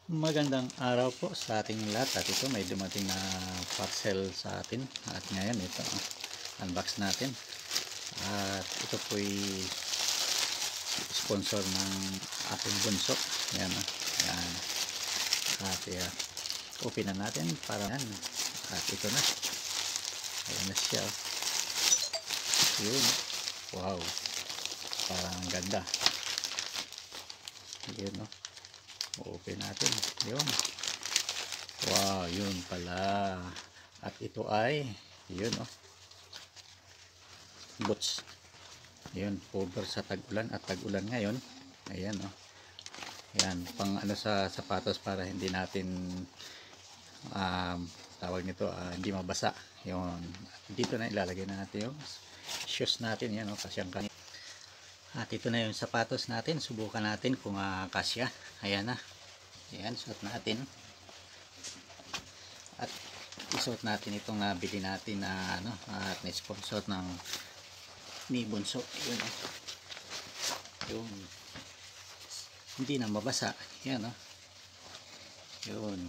Magandang araw po sa ating lahat, at ito may dumating na parcel sa atin at ngayon ito unbox natin at ito po'y sponsor ng ating bunso. Yan, yan. At open na natin para yan, at ito na, ayan na siya. Yun, wow, parang ganda. Yun, no? Open natin. Yun. Wow, yun pala. At ito ay, yun, oh, boots. Yun, cover sa tag-ulan at tag-ulan ngayon. Ayan, oh. Yan, pang ano sa sapatos para hindi natin tawag nito, hindi mabasa. Yun. Dito na ilalagay na natin yung shoes natin. Yan, oh, kasi ang kanina. At ito na yung sapatos natin. Subukan natin kung kasya. Ayan na. Ayan, suot natin. At isuot natin itong nabili natin na at na-sponsor ng ni Bunso. Yun, oh. Yun. Hindi na mabasa. Yan, oh. Yun.